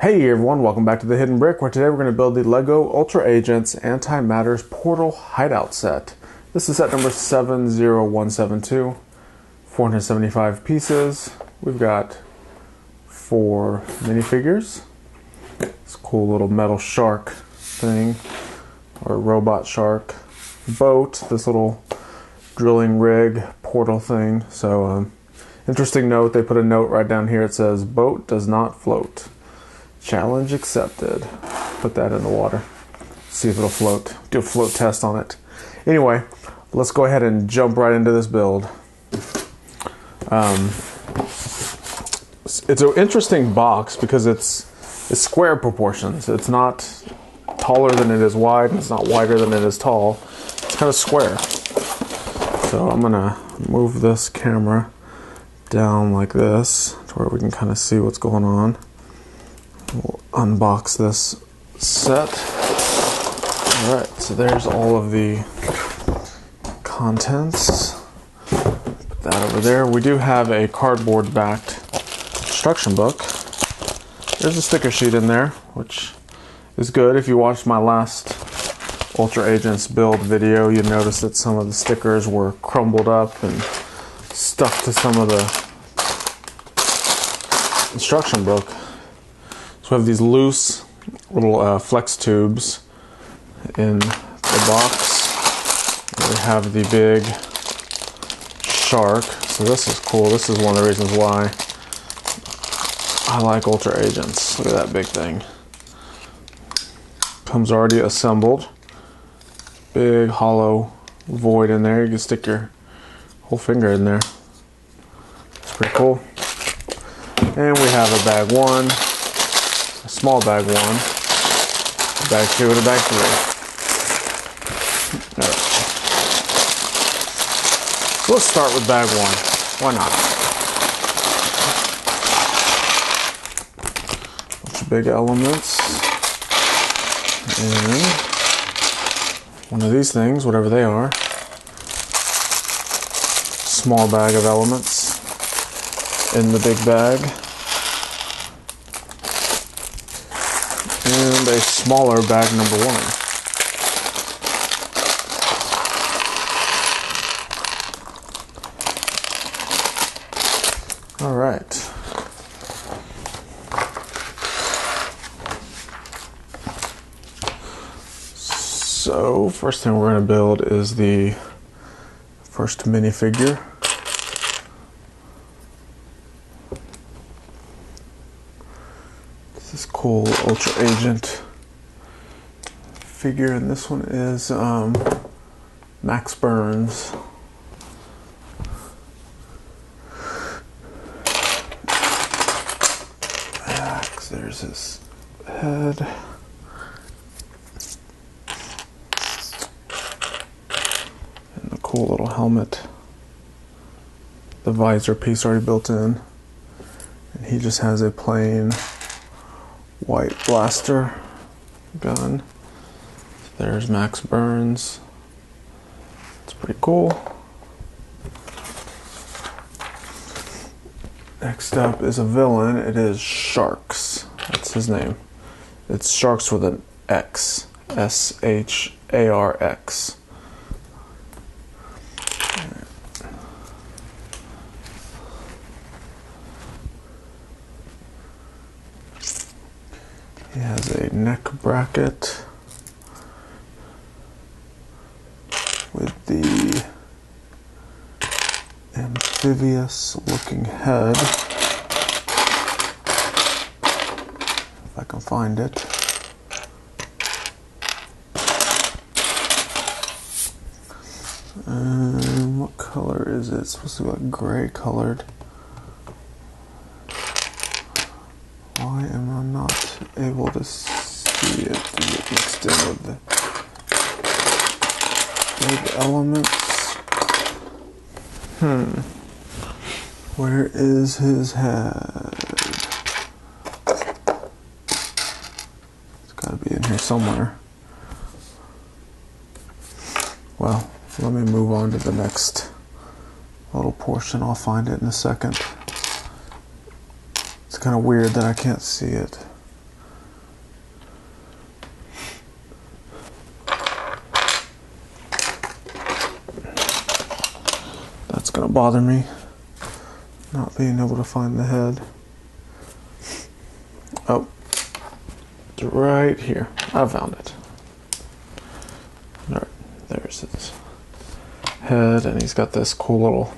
Hey everyone, welcome back to the Hidden Brick, where today we're going to build the LEGO Ultra Agents AntiMatter's Portal Hideout set. This is set number 70172, 475 pieces. We've got 4 minifigures. This cool little metal shark thing, or robot shark. Boat, this little drilling rig portal thing. So, interesting note, they put a note right down here. It says, "Boat does not float. Challenge accepted." Put that in the water. See if it'll float. Do a float test on it. Anyway, let's go ahead and jump right into this build. It's an interesting box because it's square proportions. It's not taller than it is wide, and it's not wider than it is tall. It's kind of square. So I'm gonna move this camera down like this to where we can kind of see what's going on. We'll unbox this set. Alright, so there's all of the contents. Put that over there. We do have a cardboard backed instruction book. There's a sticker sheet in there, which is good. If you watched my last Ultra Agents build video, you noticed that some of the stickers were crumbled up and stuck to some of the instruction book. So we have these loose little flex tubes in the box. And we have the big shark. So this is cool. This is one of the reasons why I like Ultra Agents. Look at that big thing. Comes already assembled. Big hollow void in there. You can stick your whole finger in there. It's pretty cool. And we have a bag 1. A small bag 1, a bag 2, and a bag 3. All right. So let's start with bag 1. Why not? Bunch of big elements. And one of these things, whatever they are. Small bag of elements in the big bag. And a smaller bag number 1. All right. So first thing we're going to build is the first minifigure. This cool Ultra Agent figure, and this one is Max Burns. Max, there's his head. And the cool little helmet. The visor piece already built in. And he just has a plain white blaster gun. There's Max Burns. It's pretty cool. Next up is a villain. It is Sharks. That's his name. It's Sharks with an X. S-H-A-R-X. He has a neck bracket with the amphibious looking head, if I can find it. What color is it? It's supposed to be like gray colored. Why am I not able to see it? Is it mixed in with the big elements? Where is his head? It's got to be in here somewhere. Well, let me move on to the next little portion. I'll find it in a second. It's kind of weird that I can't see it. It's gonna bother me not being able to find the head. Oh, it's right here. I found it. All right, there's his head, and he's got this cool little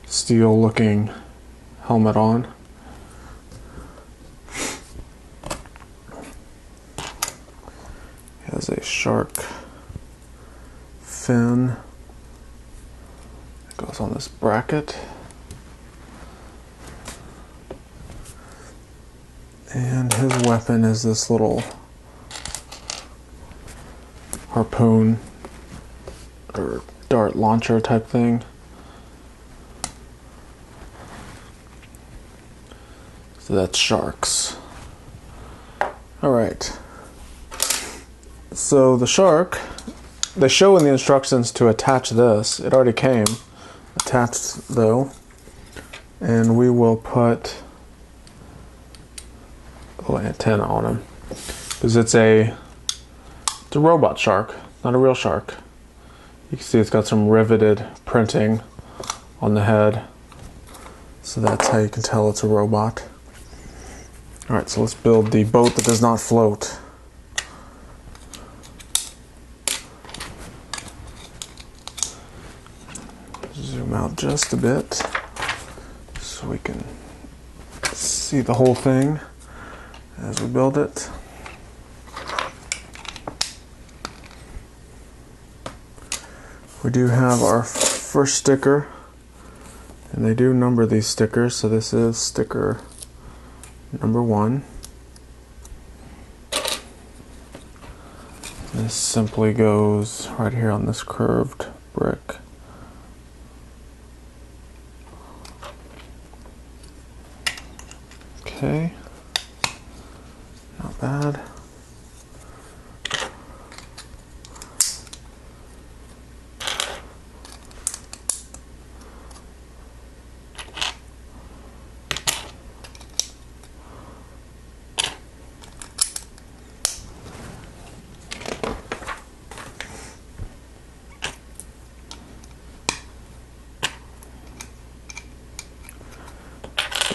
steel-looking helmet on. He has a shark fin that goes on this bracket. And his weapon is this little harpoon or dart launcher type thing. So that's sharks. Alright. So the shark, they show in the instructions to attach this. It already came attached though. And we will put a little antenna on him. Because it's a robot shark, not a real shark. You can see it's got some riveted printing on the head. So that's how you can tell it's a robot. Alright, so let's build the boat that does not float. Zoom out just a bit so we can see the whole thing as we build it. We do have our first sticker, and they do number these stickers, so this is sticker number 1. This simply goes right here on this curved brick. Okay, not bad.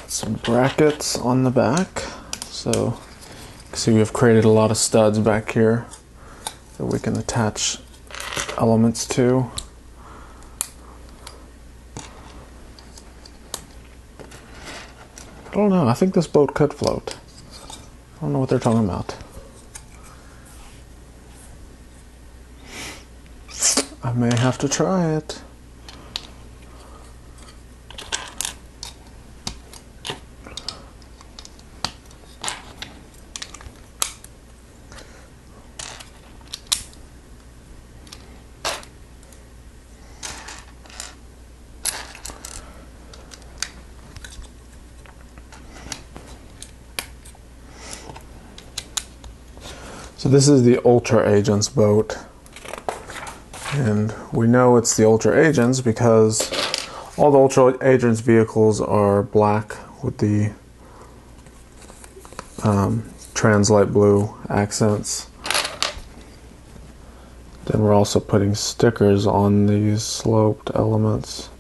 Some brackets on the back, so you can see we've created a lot of studs back here that we can attach elements to. I don't know, I think this boat could float. I don't know what they're talking about. I may have to try it. So this is the Ultra Agents boat, and we know it's the Ultra Agents because all the Ultra Agents vehicles are black with the trans light blue accents. Then we're also putting stickers on these sloped elements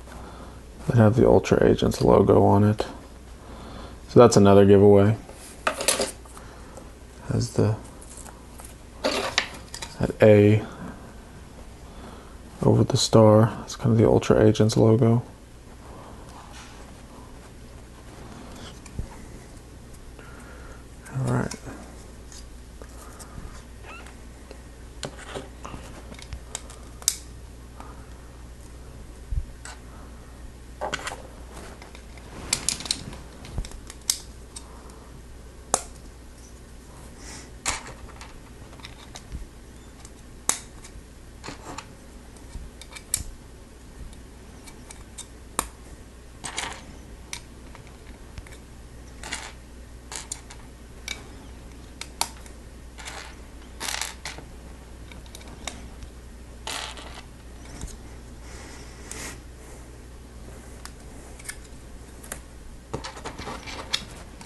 that have the Ultra Agents logo on it. So that's another giveaway. Has the that A over the star. It's kind of the Ultra Agents logo. All right.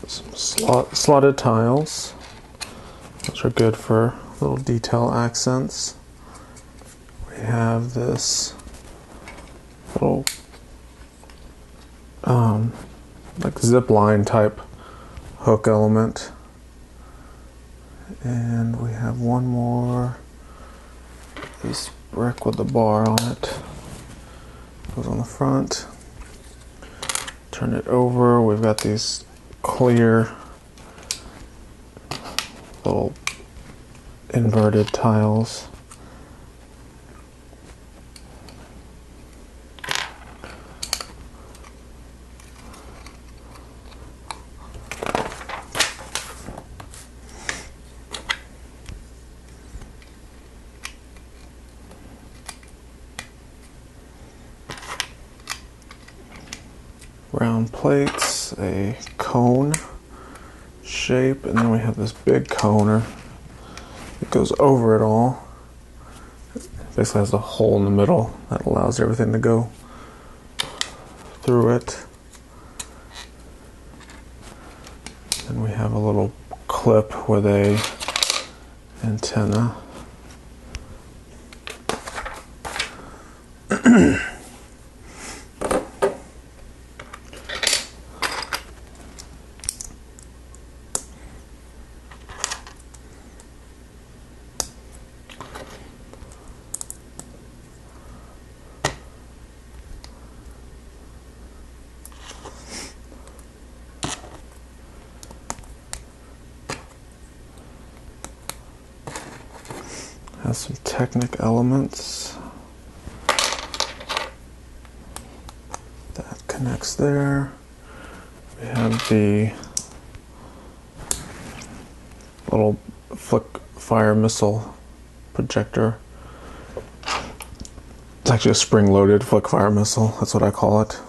Some slotted tiles, which are good for little detail accents. We have this little like zip line type hook element. And we have one more piece of brick with the bar on it. Goes on the front. Turn it over. We've got these clear little inverted tiles. Round plates, a cone shape, and then we have this big coner that goes over it all. It basically has a hole in the middle that allows everything to go through it. And we have a little clip with a antenna. Has some Technic elements. That connects there. We have the little flick fire missile projector. It's actually a spring-loaded flick fire missile. That's what I call it.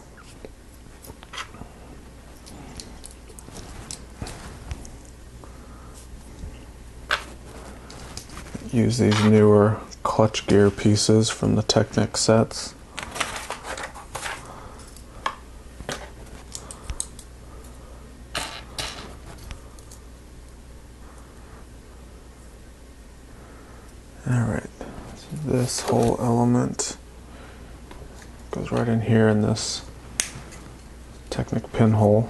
Use these newer clutch gear pieces from the Technic sets. Alright, so this whole element goes right in here in this Technic pinhole.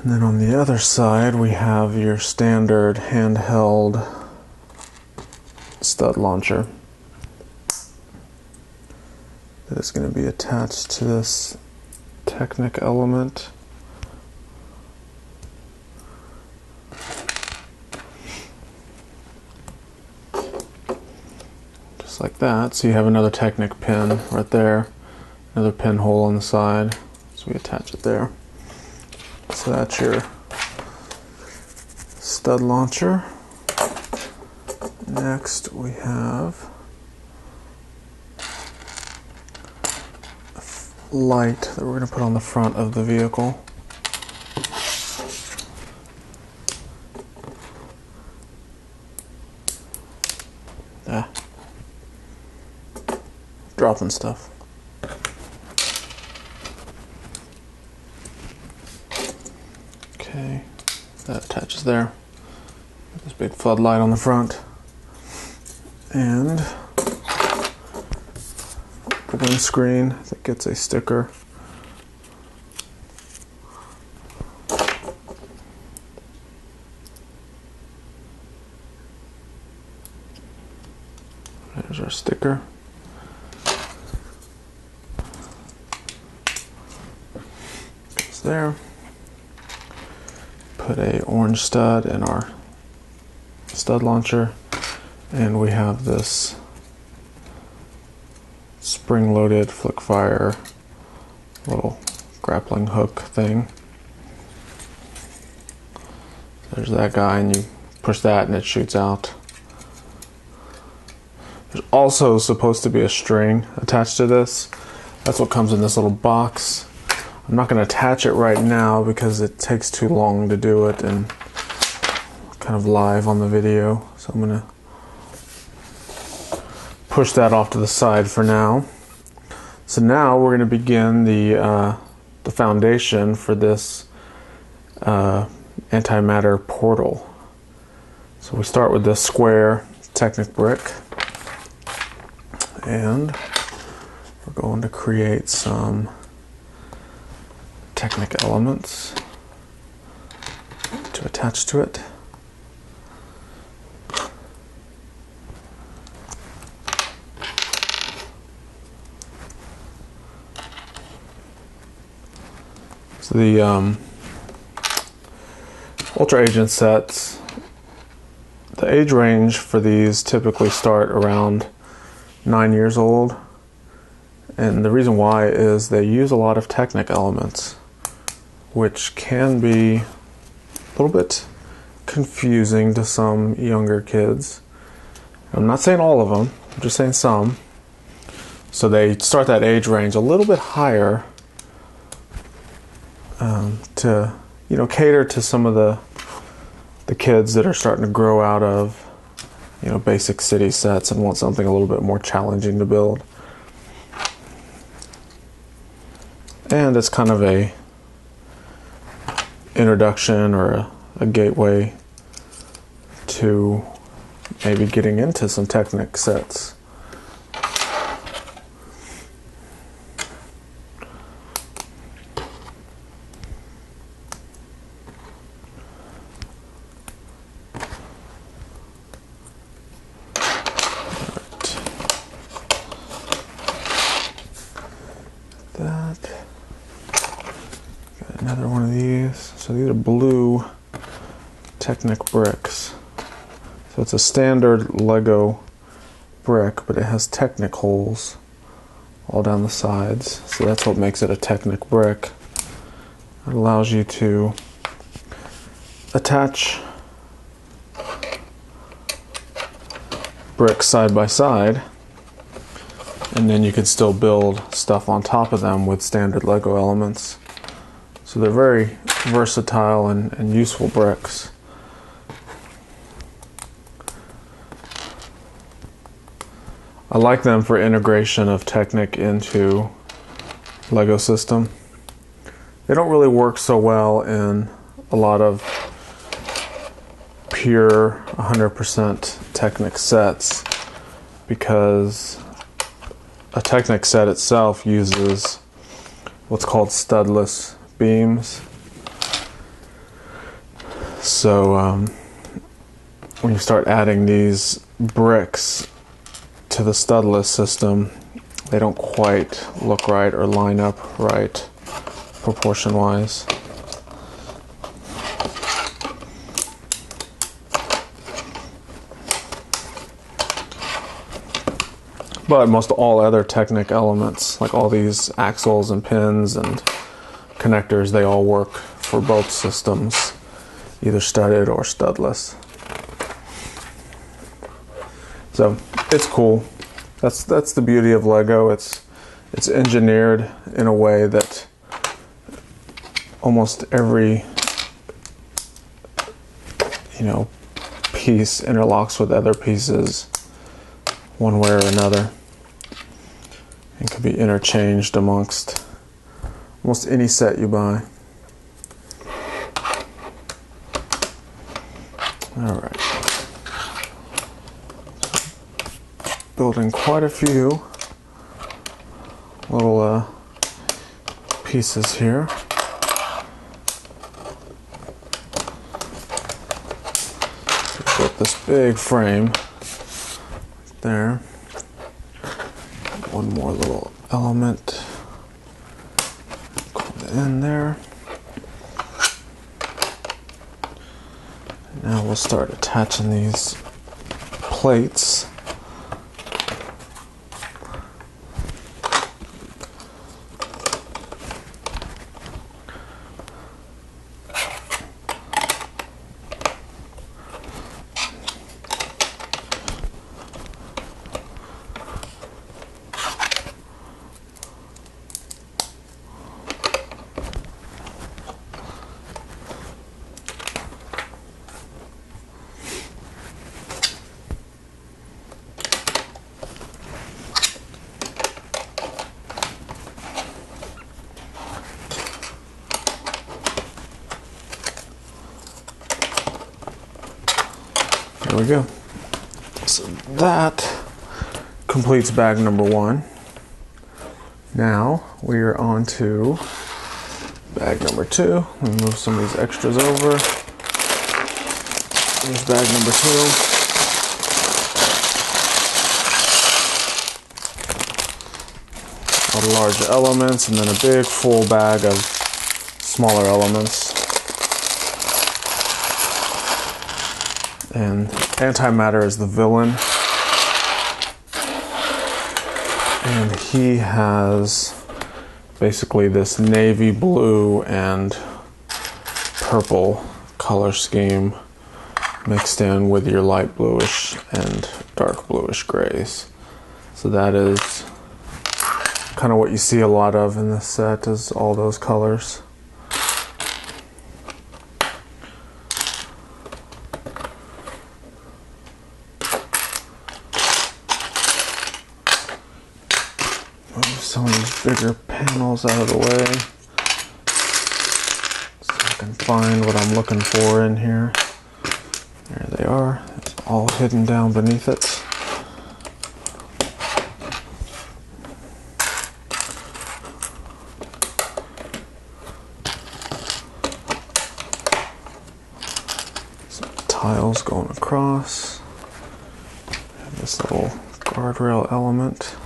And then on the other side, we have your standard handheld stud launcher that is going to be attached to this Technic element. Just like that. So you have another Technic pin right there, another pinhole on the side. So we attach it there. So that's your stud launcher. Next we have a light that we're going to put on the front of the vehicle. Dropping stuff. Okay, that attaches there. This big floodlight on the front. And the windscreen that gets a sticker. There's our sticker. Goes there. Put a orange stud in our stud launcher, and we have this spring-loaded flick fire little grappling hook thing. There's that guy, and you push that and it shoots out. There's also supposed to be a string attached to this. That's what comes in this little box. I'm not going to attach it right now because it takes too long to do it and kind of live on the video. So I'm going to push that off to the side for now. So now we're going to begin the foundation for this antimatter portal. So we start with this square Technic brick, and we're going to create some Technic elements to attach to it. So the Ultra Agent sets, the age range for these typically start around 9 years old, and the reason why is they use a lot of Technic elements, which can be a little bit confusing to some younger kids. I'm not saying all of them, I'm just saying some. So they start that age range a little bit higher to, you know, cater to some of the kids that are starting to grow out of, you know, basic city sets and want something a little bit more challenging to build. And it's kind of a introduction or a gateway to maybe getting into some Technic sets. Got another one of these. So these are blue Technic bricks. So it's a standard Lego brick, but it has Technic holes all down the sides. So that's what makes it a Technic brick. It allows you to attach bricks side by side, and then you can still build stuff on top of them with standard Lego elements. So they're very versatile and useful bricks. I like them for integration of Technic into Lego system. They don't really work so well in a lot of pure 100% Technic sets, because a Technic set itself uses what's called studless beams. So when you start adding these bricks to the studless system, they don't quite look right or line up right proportion wise. But most all other Technic elements, like all these axles and pins and connectors, they all work for both systems, either studded or studless. So it's cool. That's the beauty of Lego. It's engineered in a way that almost every, you know, piece interlocks with other pieces one way or another, and can be interchanged amongst almost any set you buy. All right. Building quite a few little pieces here. Built this big frame there. One more little element in there. Now we'll start attaching these plates. There we go. So that completes bag number 1. Now we are on to bag number 2. Let me move some of these extras over. Here's bag number 2. All the large elements, and then a big full bag of smaller elements. And Antimatter is the villain. And he has basically this navy blue and purple color scheme mixed in with your light bluish and dark bluish grays. So that is kind of what you see a lot of in this set, is all those colors. Move some of these bigger panels out of the way so I can find what I'm looking for in here. There they are. It's all hidden down beneath it. Some tiles going across. And this little guardrail element.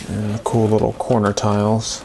And cool little corner tiles.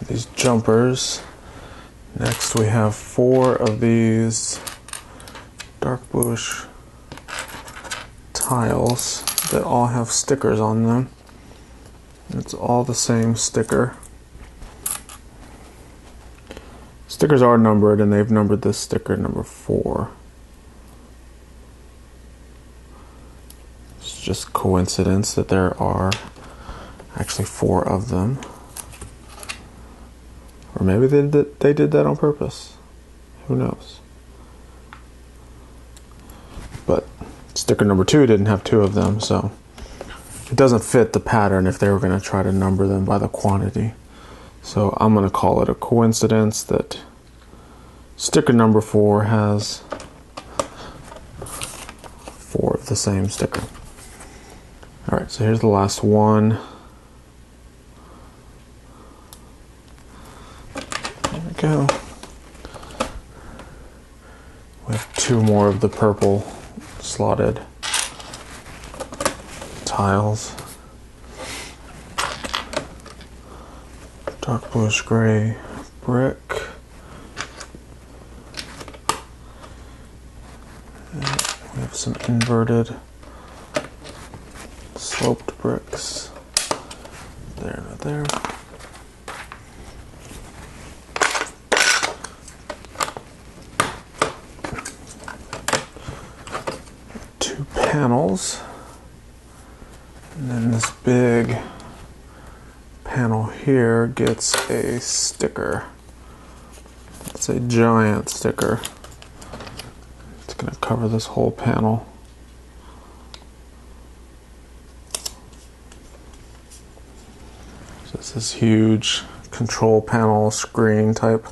These jumpers. Next we have 4 of these dark bluish tiles that all have stickers on them. It's all the same sticker. Stickers are numbered, and they've numbered this sticker number 4. It's just coincidence that there are actually 4 of them. Or maybe they did that on purpose. Who knows? But sticker number 2 didn't have 2 of them, so it doesn't fit the pattern if they were going to try to number them by the quantity. So I'm going to call it a coincidence that sticker number 4 has 4 of the same sticker. Alright, so here's the last one. Go. We have 2 more of the purple slotted tiles. Dark bluish gray brick. And we have some inverted sloped bricks. There, right there. Panels, and then this big panel here gets a sticker. It's a giant sticker. It's going to cover this whole panel. So it's this huge control panel screen type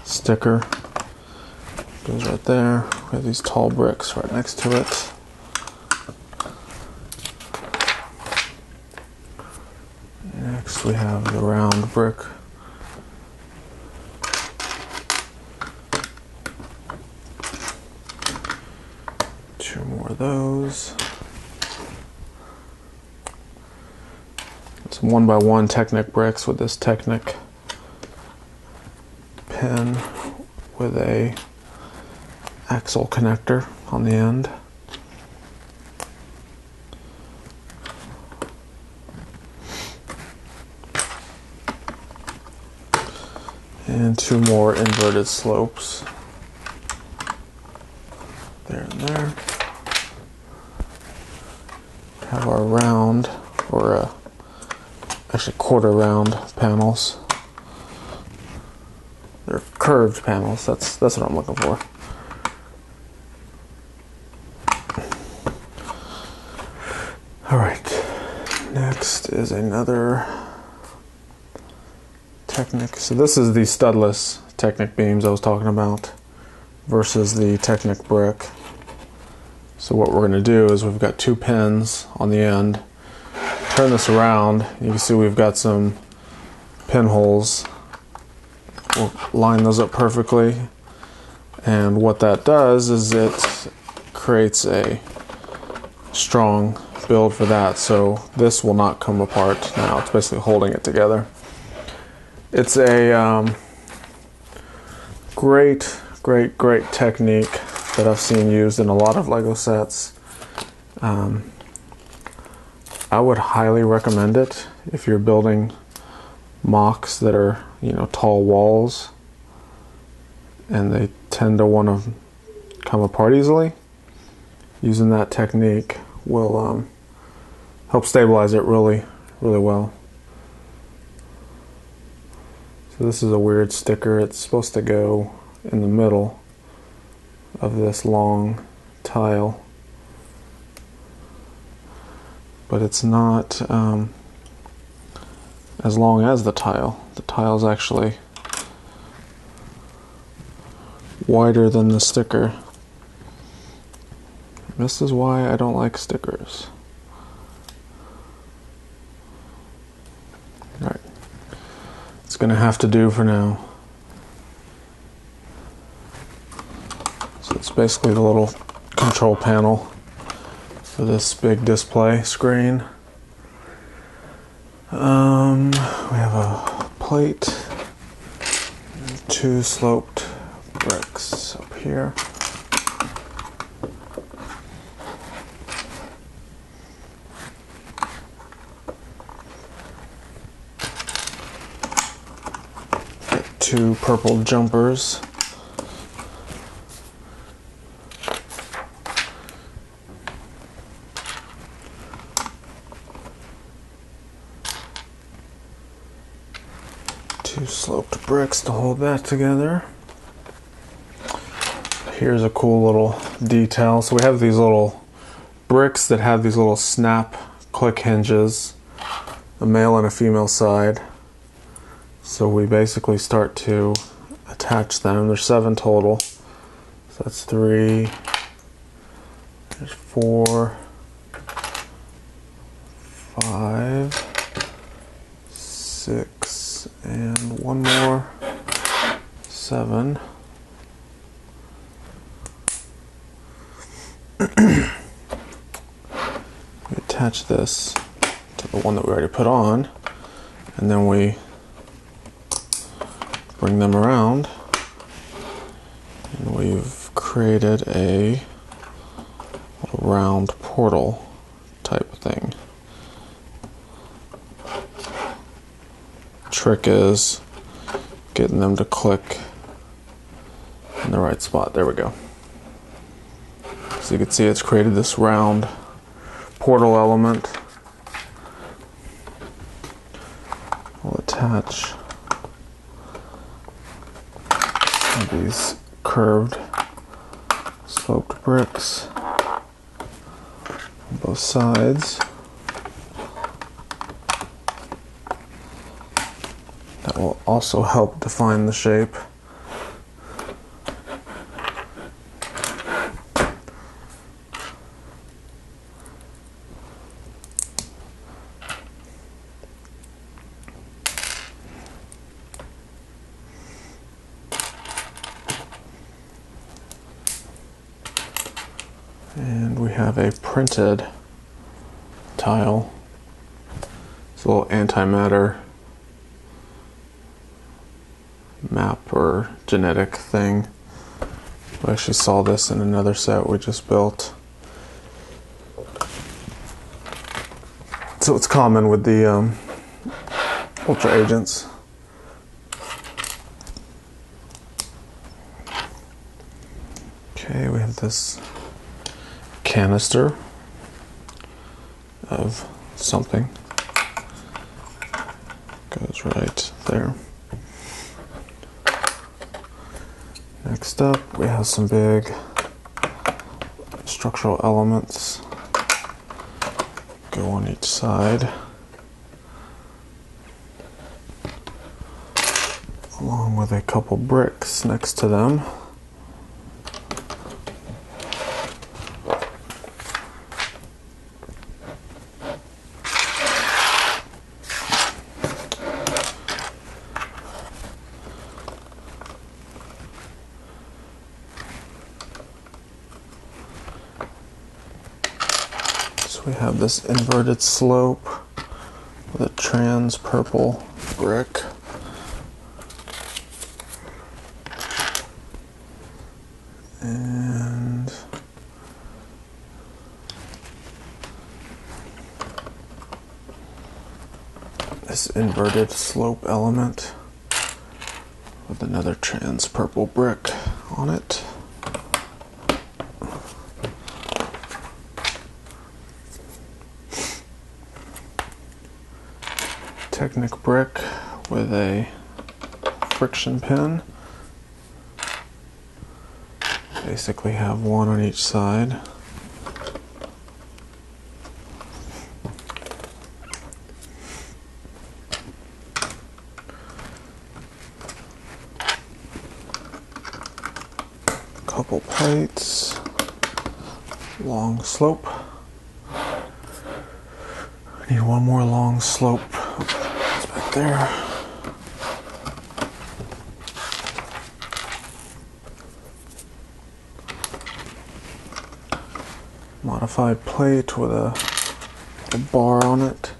sticker. Goes right there. We have these tall bricks right next to it. Next we have the round brick. Two more of those. Some 1x1 Technic bricks with this Technic pin with a axle connector on the end. And 2 more inverted slopes. There and there. Have our round, or actually quarter round panels. They're curved panels. That's what I'm looking for. All right. Next is another Technic. So this is the studless Technic beams I was talking about versus the Technic brick. So what we're going to do is we've got 2 pins on the end. Turn this around. You can see we've got some pinholes. We'll line those up perfectly. And what that does is it creates a strong build for that. So this will not come apart now. It's basically holding it together. It's a great technique that I've seen used in a lot of Lego sets. I would highly recommend it if you're building mocks that are, you know, tall walls and they tend to want to come apart easily. Using that technique will help stabilize it really well. So this is a weird sticker. It's supposed to go in the middle of this long tile, but it's not as long as the tile. The tile's actually wider than the sticker. This is why I don't like stickers. Alright. It's gonna have to do for now. So it's basically the little control panel for this big display screen. We have a plate and 2 sloped bricks up here. Got 2 purple jumpers. Sloped bricks to hold that together. Here's a cool little detail. So we have these little bricks that have these little snap click hinges, a male and a female side. So we basically start to attach them. There's 7 total. So that's 3, there's 4, 5, 6, and 1 more, 7. We attach this to the one that we already put on, and then we bring them around, and we've created a little round portal type thing. Trick is getting them to click in the right spot. There we go. So you can see it's created this round portal element. We'll attach these curved sloped bricks on both sides. That will also help define the shape. And we have a printed tile. It's a little antimatter map or genetic thing. We actually saw this in another set we just built. So it's common with the Ultra Agents. Okay, we have this canister of something. Goes right there. Next up, we have some big structural elements. Go on each side. Along with a couple bricks next to them. So we have this inverted slope with a trans purple brick. And this inverted slope element with another trans purple brick on it. Technic brick with a friction pin. Basically have one on each side. Couple plates. Long slope. I need one more long slope. It's back there. Modified plate with a bar on it.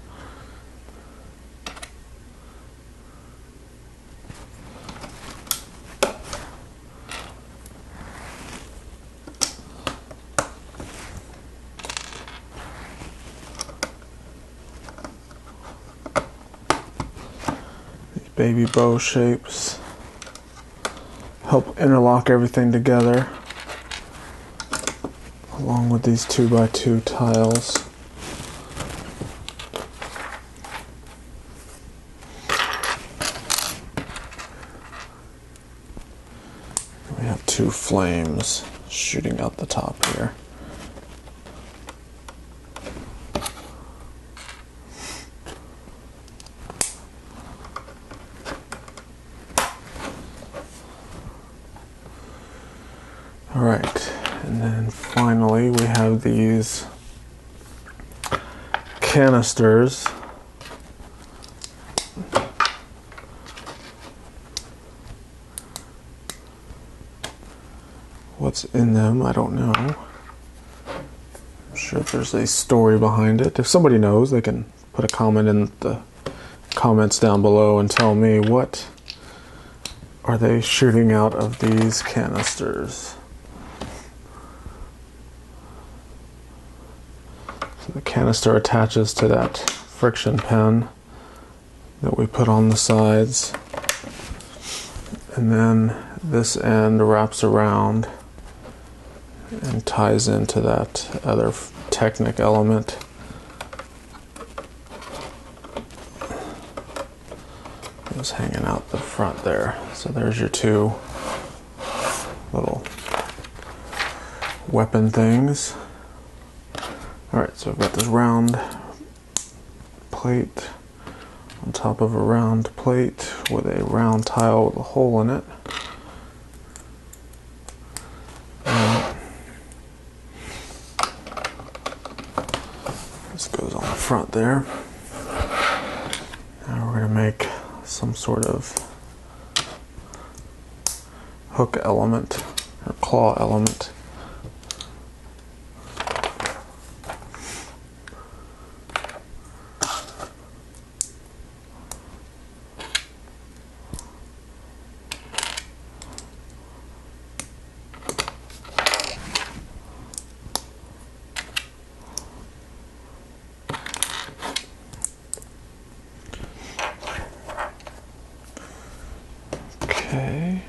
These baby bow shapes help interlock everything together, along with these 2x2 tiles. We have two flames shooting out the top here. All right, and then finally we have these canisters. What's in them, I don't know. I'm sure there's a story behind it. If somebody knows, they can put a comment in the comments down below and tell me, what are they shooting out of these canisters? So the canister attaches to that friction pin that we put on the sides, and then this end wraps around and ties into that other Technic element. It was hanging out the front there. So there's your two little weapon things. Alright, so I've got this round plate on top of a round plate with a round tile with a hole in it. This goes on the front there. Now we're going to make some sort of hook element or claw element. Okay.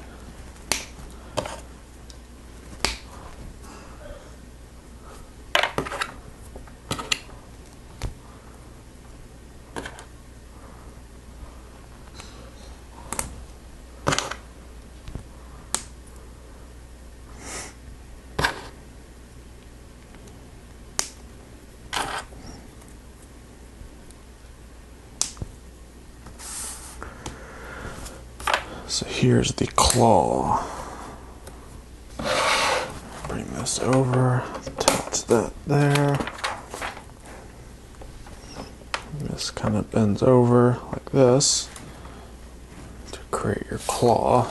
So here's the claw. Bring this over, attach that there. This kind of bends over like this to create your claw.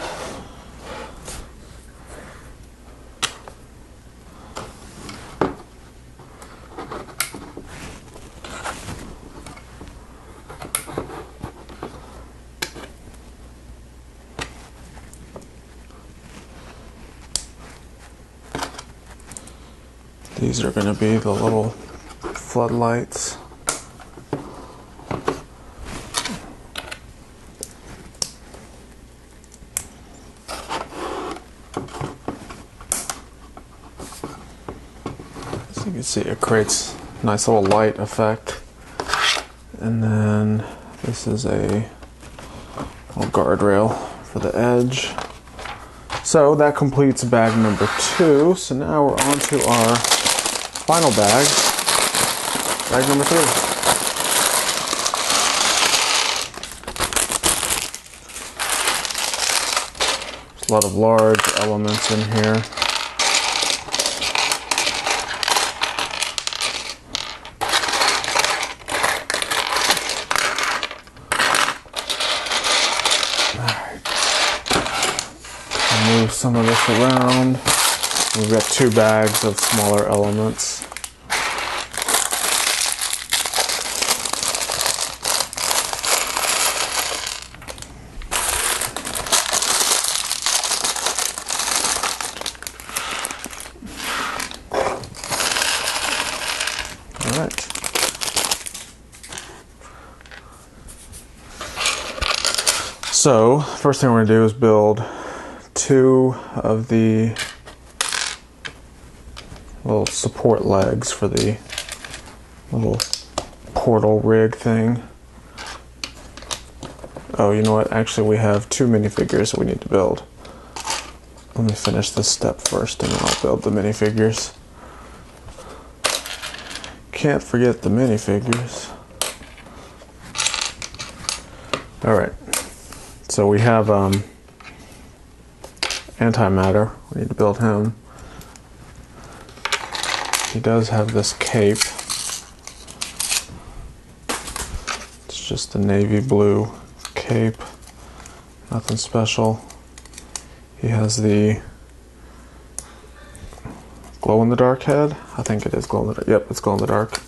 These are going to be the little floodlights. As you can see, it creates a nice little light effect. And then this is a little guardrail for the edge. So that completes bag number 2. So now we're on to our final bag, bag number 3. There's a lot of large elements in here. Move some of this around. We've got 2 bags of smaller elements. All right. So, first thing we're going to do is build 2 of the little support legs for the little portal rig thing. Oh, you know what? Actually, we have 2 minifigures that we need to build. Let me finish this step first and then I'll build the minifigures. Can't forget the minifigures. Alright, so we have AntiMatter. We need to build him. He does have this cape. It's just a navy blue cape. Nothing special. He has the glow-in-the-dark head. I think it is glow-in-the-dark. Yep, it's glow-in-the-dark.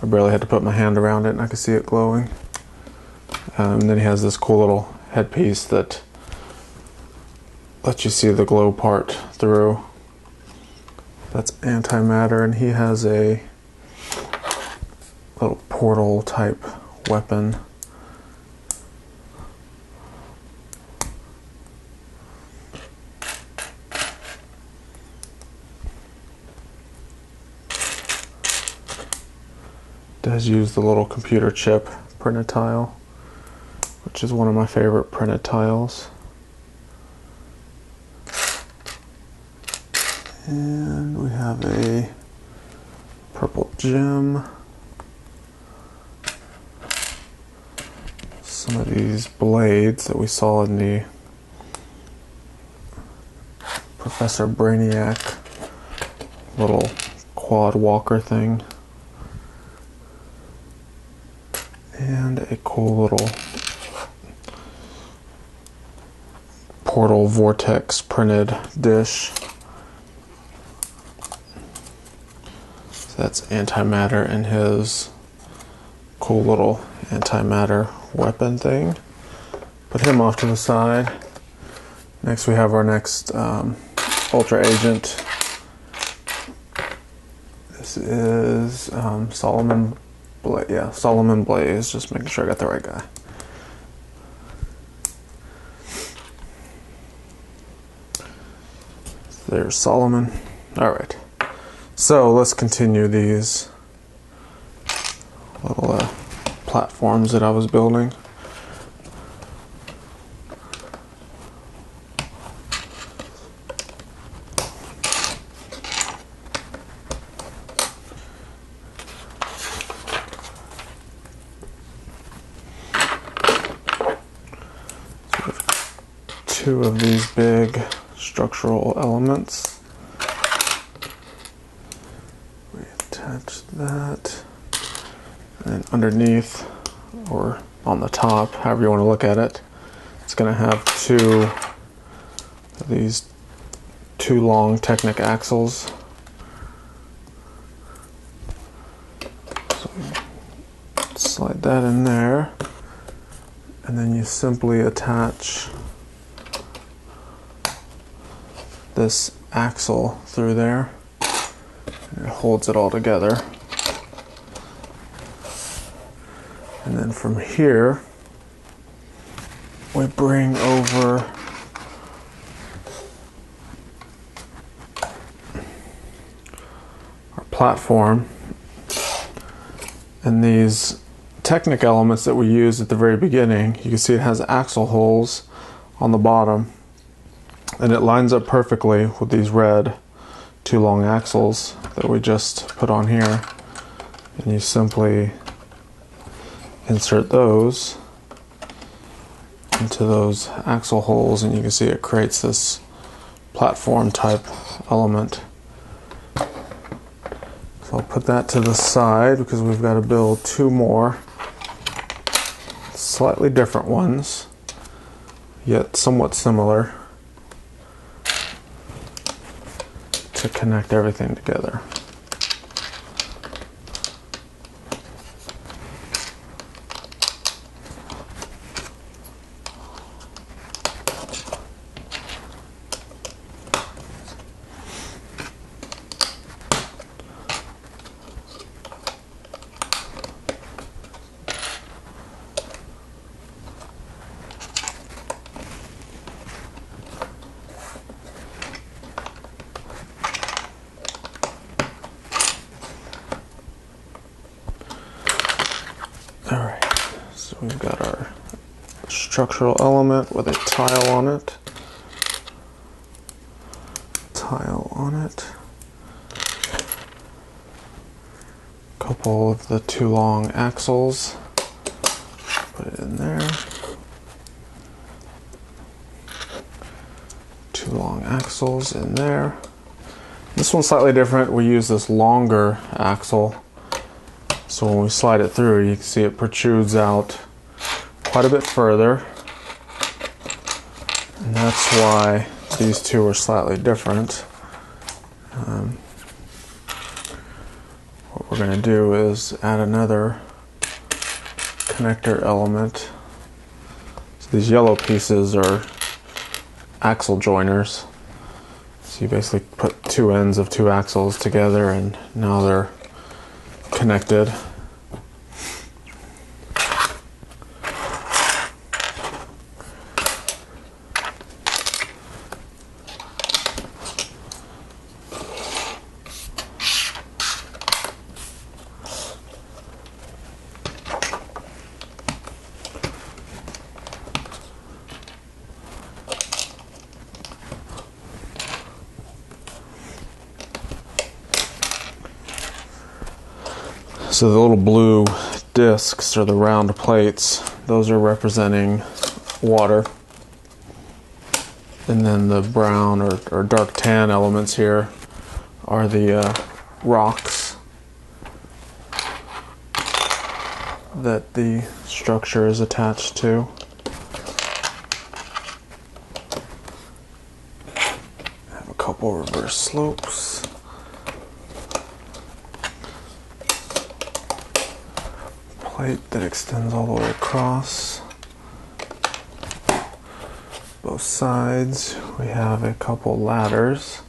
I barely had to put my hand around it and I could see it glowing. And then he has this cool little headpiece that lets you see the glow part through. That's AntiMatter, and he has a little portal type weapon. Does use the little computer chip printed tile, which is one of my favorite printed tiles. And we have a purple gem. Some of these blades that we saw in the Professor Brainiac little quad walker thing. And a cool little portal vortex printed dish. So that's AntiMatter and his cool little AntiMatter weapon thing. Put him off to the side. Next we have our next Ultra Agent. This is Solomon Blaze. Just making sure I got the right guy. There's Solomon. Alright. So let's continue these little platforms that I was building. two of these big structural elements. We attach that, and underneath, or on the top, however you want to look at it, it's going to have these two long Technic axles. So slide that in there, and then you simply attach this axle through there, and it holds it all together. And then from here, we bring over our platform, and these Technic elements that we used at the very beginning, you can see it has axle holes on the bottom, and it lines up perfectly with these red two long axles that we just put on here. And you simply insert those into those axle holes, and you can see it creates this platform type element. So I'll put that to the side because we've got to build two more slightly different ones, yet somewhat similar, to connect everything together. Alright, so we've got our structural element with a tile on it. Couple of the two long axles. Put it in there. Two long axles in there. This one's slightly different. We use this longer axle. So when we slide it through, you can see it protrudes out quite a bit further. And that's why these two are slightly different. What we're going to do is add another connector element. So these yellow pieces are axle joiners. So you basically put two ends of two axles together, and now they're connected. So the little blue discs, or the round plates, those are representing water. And then the brown or dark tan elements here are the rocks that the structure is attached to. I have a couple reverse slopes. Plate that extends all the way across both sides. We have a couple ladders,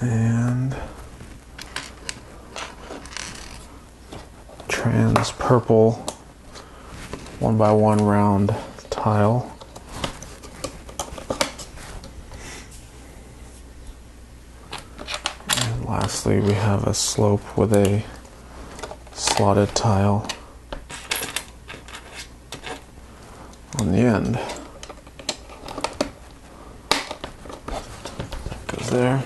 and trans purple 1x1 round tile. Lastly, we have a slope with a slotted tile on the end. That goes there.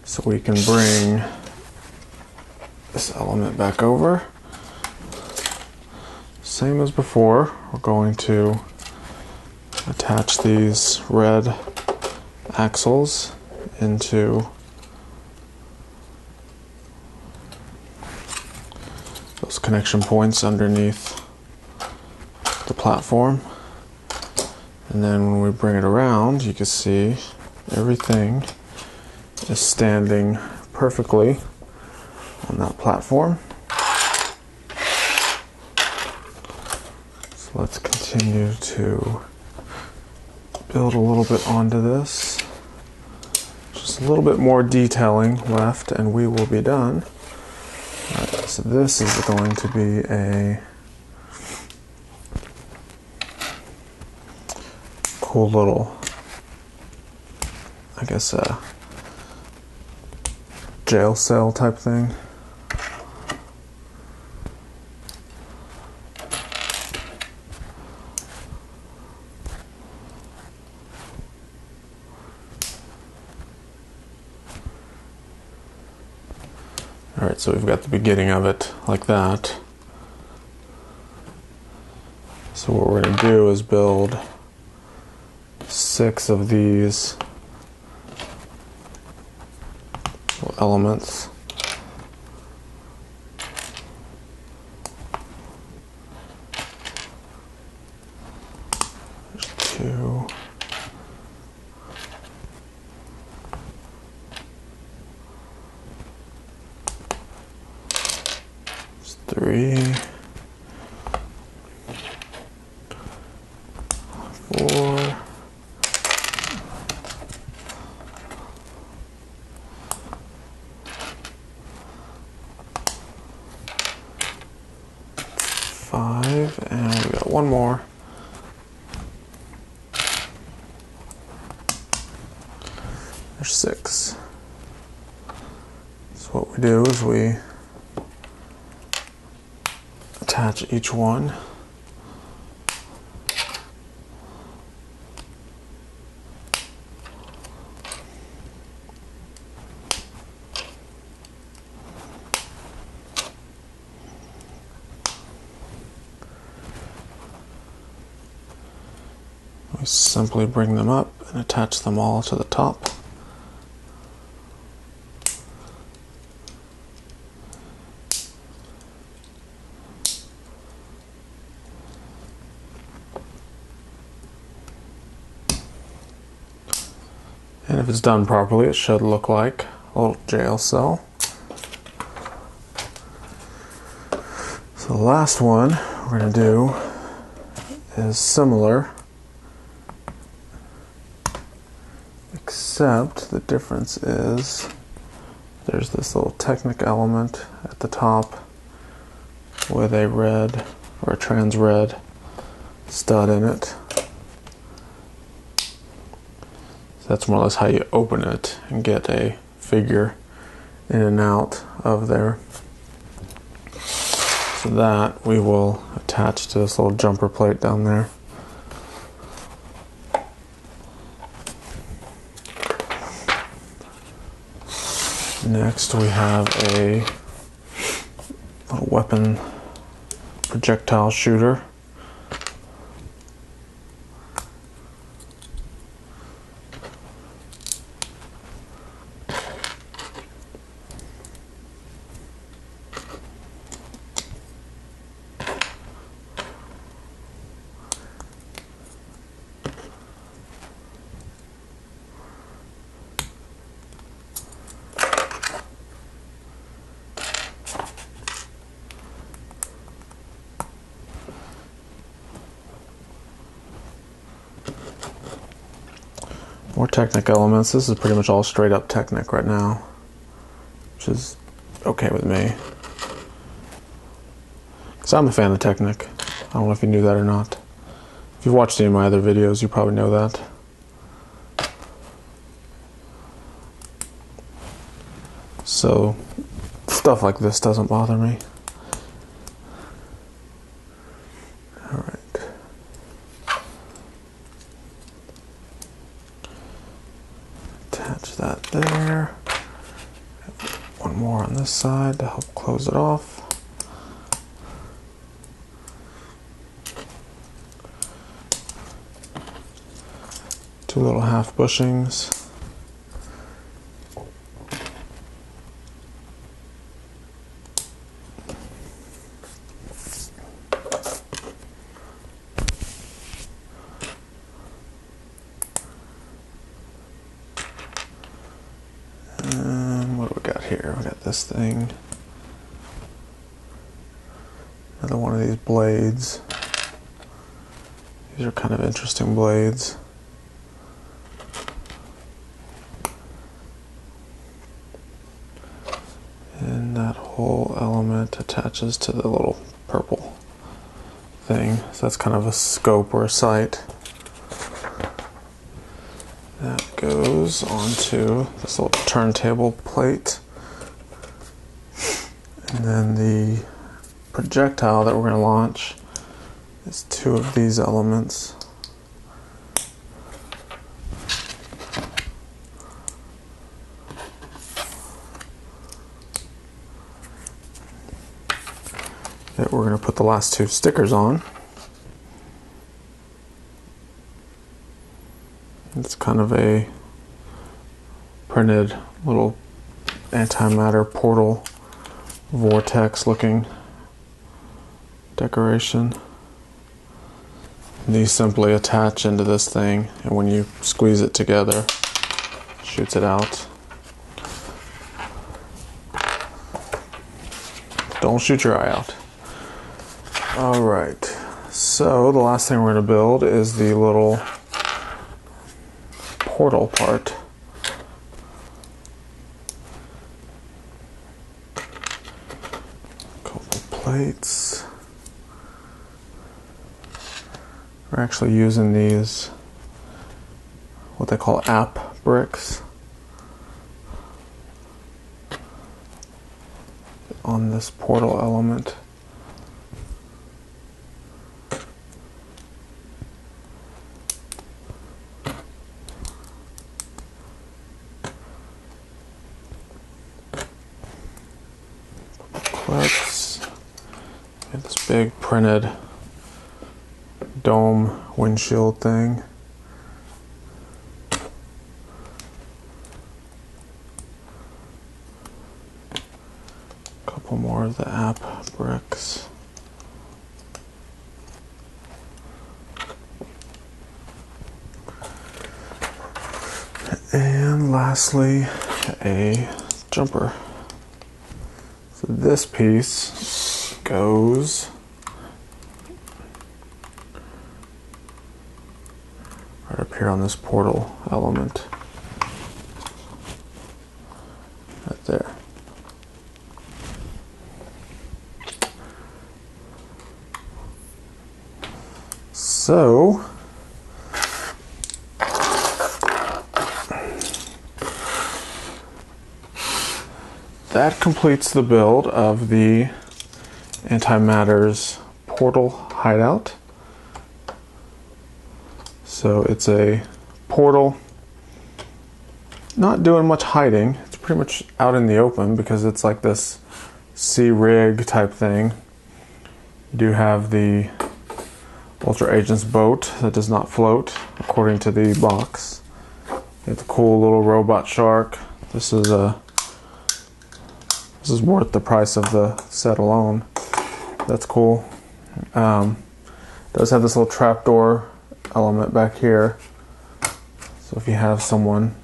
So we can bring this element back over. same as before, we're going to attach these red axles into those connection points underneath the platform. And then when we bring it around, you can see everything is standing perfectly on that platform. So let's continue to build a little bit onto this. Just a little bit more detailing left and we will be done. All right, so this is going to be a cool little, I guess, a jail cell type thing. Alright, so we've got the beginning of it like that. So what we're going to do is build 6 of these little elements. There's 2. There's 3. 4. 5, and we got one more. There's 6. So what we do is we attach each one. We simply bring them up and attach them all to the top. And if it's done properly, it should look like a little jail cell. So the last one we're going to do is similar, except the difference is there's this little Technic element at the top with a red or a trans red stud in it. So that's more or less how you open it and get a figure in and out of there. So that we will attach to this little jumper plate down there. Next we have a little weapon projectile shooter. More Technic elements. This is pretty much all straight up Technic right now, which is okay with me. Because I'm a fan of Technic. I don't know if you knew that or not. If you've watched any of my other videos, you probably know that. So, stuff like this doesn't bother me. Alright. Attach that there. One more on this side to help close it off. 2 little half bushings. What do we got here? We got this thing. Another one of these blades. These are kind of interesting blades. And that whole element attaches to the little purple thing. So that's kind of a scope or a sight. That goes onto this little turntable plate. And then the projectile that we're going to launch is 2 of these elements. That we're going to put the last 2 stickers on. It's kind of a printed little antimatter portal vortex looking decoration. And these simply attach into this thing, and when you squeeze it together, it shoots it out. Don't shoot your eye out. Alright, so the last thing we're going to build is the little portal part. Couple plates. We're actually using these, what they call app bricks, on this portal element. Clips. We have this big printed dome windshield thing. A couple more of the app bricks. And lastly, a jumper. So this piece goes right up here on this portal element. Right there. So that completes the build of the AntiMatter's portal hideout. So it's a portal, not doing much hiding. It's pretty much out in the open because it's like this sea rig type thing. You do have the Ultra Agent's boat that does not float according to the box. You have the cool little robot shark. This is worth the price of the set alone. That's cool. It does have this little trapdoor element back here. So if you have someone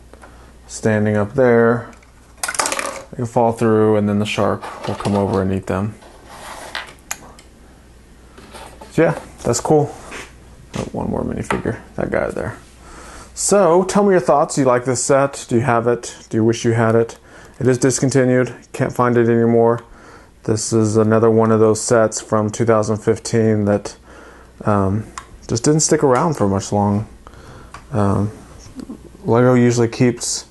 standing up there, they can fall through and then the shark will come over and eat them. So yeah, that's cool. Oh, one more minifigure, that guy there. So tell me your thoughts. Do you like this set? Do you have it? Do you wish you had it? It is discontinued. Can't find it anymore. This is another one of those sets from 2015 that just didn't stick around for much long. Lego usually keeps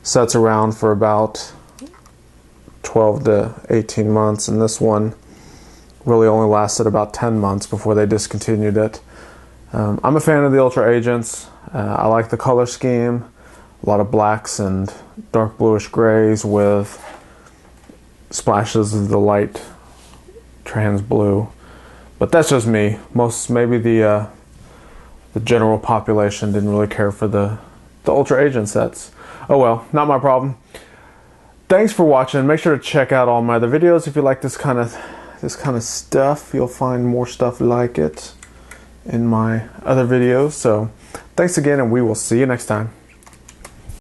sets around for about 12 to 18 months, and this one really only lasted about 10 months before they discontinued it. I'm a fan of the Ultra Agents. I like the color scheme. A lot of blacks and dark bluish grays with splashes of the light trans blue. But that's just me. Maybe the the general population didn't really care for the Ultra Agent sets. Oh well, not my problem. Thanks for watching. Make sure to check out all my other videos if you like this kind of stuff. You'll find more stuff like it in my other videos. So thanks again, and we will see you next time.